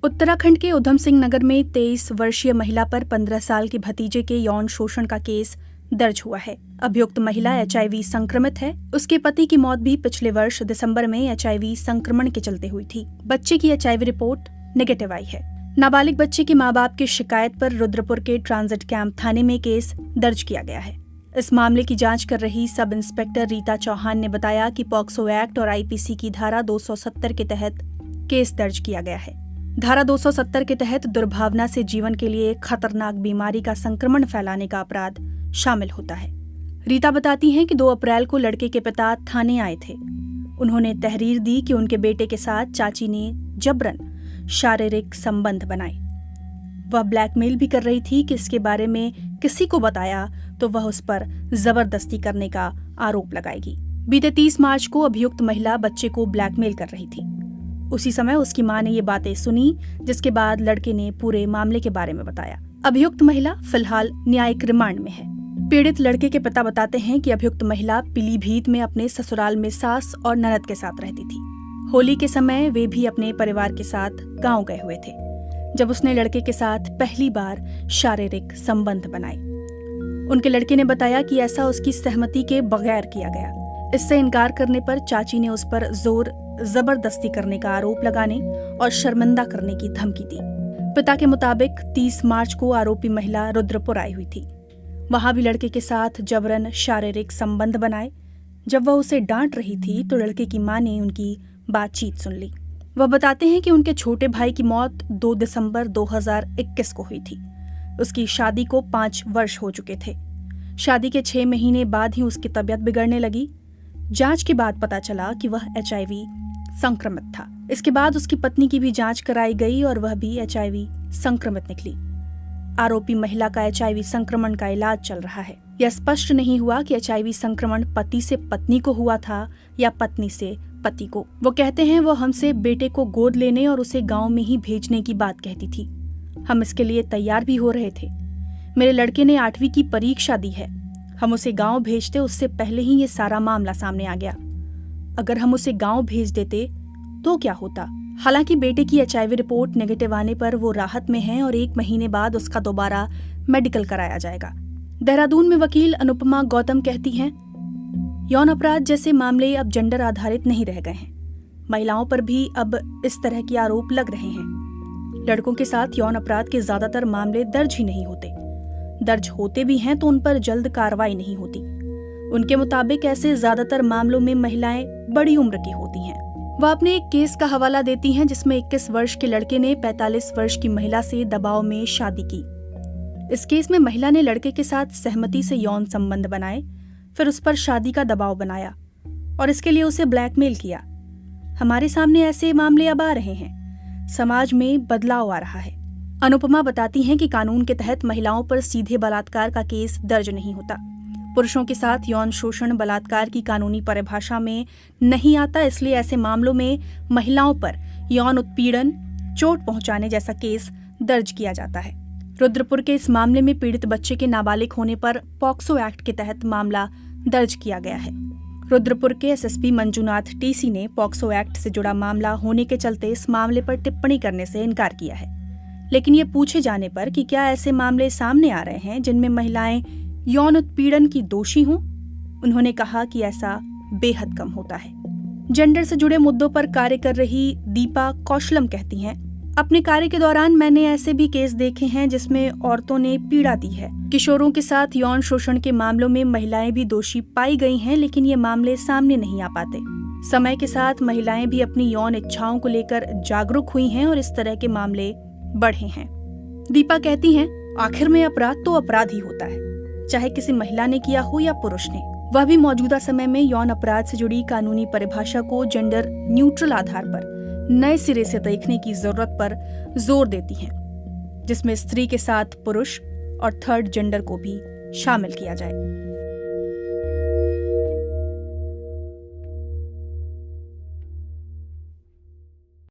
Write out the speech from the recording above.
उत्तराखंड के उधम सिंह नगर में 23 वर्षीय महिला पर 15 साल के भतीजे के यौन शोषण का केस दर्ज हुआ है। अभियुक्त महिला HIV संक्रमित है। उसके पति की मौत भी पिछले वर्ष दिसंबर में HIV संक्रमण के चलते हुई थी। बच्चे की HIV रिपोर्ट नेगेटिव आई है। नाबालिग बच्चे के मां बाप की शिकायत पर रुद्रपुर के ट्रांजिट कैंप थाने में केस दर्ज किया गया है। इस मामले की जांच कर रही सब इंस्पेक्टर रीता चौहान ने बताया कि पॉक्सो एक्ट और IPC की धारा 270 के तहत केस दर्ज किया गया है। धारा 270 के तहत दुर्भावना से जीवन के लिए खतरनाक बीमारी का संक्रमण फैलाने का अपराध शामिल होता है। रीता बताती हैं कि 2 अप्रैल को लड़के के पिता थाने आए थे। उन्होंने तहरीर दी कि उनके बेटे के साथ चाची ने जबरन शारीरिक संबंध बनाए। वह ब्लैकमेल भी कर रही थी कि इसके बारे में किसी को बताया तो वह उस पर जबरदस्ती करने का आरोप लगाएगी। बीते 30 मार्च को अभियुक्त महिला बच्चे को ब्लैकमेल कर रही थी। उसी समय उसकी मां ने ये बातें सुनी, जिसके बाद लड़के ने पूरे मामले के बारे में बताया। अभियुक्त महिला फिलहाल न्यायिक रिमांड में है। पीड़ित लड़के के पिता बताते हैं कि अभियुक्त महिला पीलीभीत में अपने ससुराल में सास और ननद के साथ रहती थी। होली के समय वे भी अपने परिवार के साथ गांव गए हुए थे, जब उसने लड़के के साथ पहली बार शारीरिक संबंध बनाए। उनके लड़के ने बताया कि ऐसा उसकी सहमति के बगैर किया गया। इससे इनकार करने पर चाची ने उस पर जोर जबरदस्ती करने का आरोप लगाने और शर्मिंदा करने की धमकी दी। पिता के मुताबिक 30 मार्च को आरोपी महिला रुद्रपुर आई हुई थी। वहां भी लड़के के साथ जबरन शारीरिक संबंध बनाए। जब वह उसे डांट रही थी तो लड़के की मां ने उनकी बातचीत सुन ली। वह बताते हैं कि उनके छोटे भाई की मौत 2 दिसंबर 2021 को हुई थी। उसकी शादी को 5 वर्ष हो चुके थे। शादी के 6 महीने बाद ही उसकी तबीयत बिगड़ने लगी। जांच के बाद पता चला कि वह HIV संक्रमित था। इसके बाद उसकी पत्नी की भी जांच कराई गई और वह भी HIV संक्रमित निकली। आरोपी महिला का HIV संक्रमण का इलाज चल रहा है। यह स्पष्ट नहीं हुआ कि HIV संक्रमण पति से पत्नी को हुआ था या पत्नी से पति को। वो कहते हैं वो हमसे बेटे को गोद लेने और उसे गांव में ही भेजने की बात कहती थी। हम इसके लिए तैयार भी हो रहे थे। मेरे लड़के ने 8वीं की परीक्षा दी है। हम उसे गांव भेजते उससे पहले ही ये सारा मामला सामने आ गया। अगर हम उसे गांव भेज देते तो क्या होता? हालांकि बेटे की HIV रिपोर्ट नेगेटिव आने पर वो राहत में है और 1 महीने बाद उसका दोबारा मेडिकल कराया जाएगा। देहरादून में वकील अनुपमा गौतम कहती हैं, यौन अपराध जैसे मामले अब जेंडर आधारित नहीं रह गए हैं। महिलाओं पर भी अब इस तरह के आरोप लग रहे हैं। लड़कों के साथ यौन अपराध के ज्यादातर मामले दर्ज ही नहीं होते। दर्ज होते भी हैं तो उन पर जल्द कार्रवाई नहीं होती। उनके मुताबिक ऐसे ज्यादातर मामलों में महिलाएं बड़ी उम्र की होती हैं। वह अपने एक केस का हवाला देती हैं जिसमें 21 वर्ष के लड़के ने 45 वर्ष की महिला से दबाव में शादी की। इस केस में महिला ने लड़के के साथ सहमति से यौन संबंध बनाए, फिर उस पर शादी का दबाव बनाया और इसके लिए उसे ब्लैकमेल किया। हमारे सामने ऐसे मामले अब आ रहे हैं। समाज में बदलाव आ रहा है। अनुपमा बताती हैं कि कानून के तहत महिलाओं पर सीधे बलात्कार का केस दर्ज नहीं होता। पुरुषों के साथ यौन शोषण बलात्कार की कानूनी परिभाषा में नहीं आता, इसलिए ऐसे मामलों में महिलाओं पर यौन उत्पीड़न, चोट पहुंचाने जैसा केस दर्ज किया जाता है। रुद्रपुर के इस मामले में पीड़ित बच्चे के नाबालिग होने पर पॉक्सो एक्ट के तहत मामला दर्ज किया गया है। रुद्रपुर के SSP मंजूनाथ TC ने पॉक्सो एक्ट से जुड़ा मामला होने के चलते इस मामले पर टिप्पणी करने से इनकार किया है। लेकिन ये पूछे जाने पर कि क्या ऐसे मामले सामने आ रहे हैं जिनमें महिलाएं यौन उत्पीड़न की दोषी हों, उन्होंने कहा कि ऐसा बेहद कम होता है। जेंडर से जुड़े मुद्दों पर कार्य कर रही दीपा कौशलम कहती हैं, अपने कार्य के दौरान मैंने ऐसे भी केस देखे हैं जिसमें औरतों ने पीड़ा दी है। किशोरों के साथ यौन शोषण के मामलों में महिलाएं भी दोषी पाई गई हैं, लेकिन ये मामले सामने नहीं आ पाते। समय के साथ महिलाएं भी अपनी यौन इच्छाओं को लेकर जागरूक हुई हैं और इस तरह के मामले बढ़े हैं। दीपा कहती हैं, आखिर में अपराध तो अपराध ही होता है, चाहे किसी महिला ने किया हो या पुरुष ने। वह भी मौजूदा समय में यौन अपराध से जुड़ी कानूनी परिभाषा को जेंडर न्यूट्रल आधार पर नए सिरे से देखने की जरूरत पर जोर देती हैं, जिसमें स्त्री के साथ पुरुष और थर्ड जेंडर को भी शामिल किया जाए।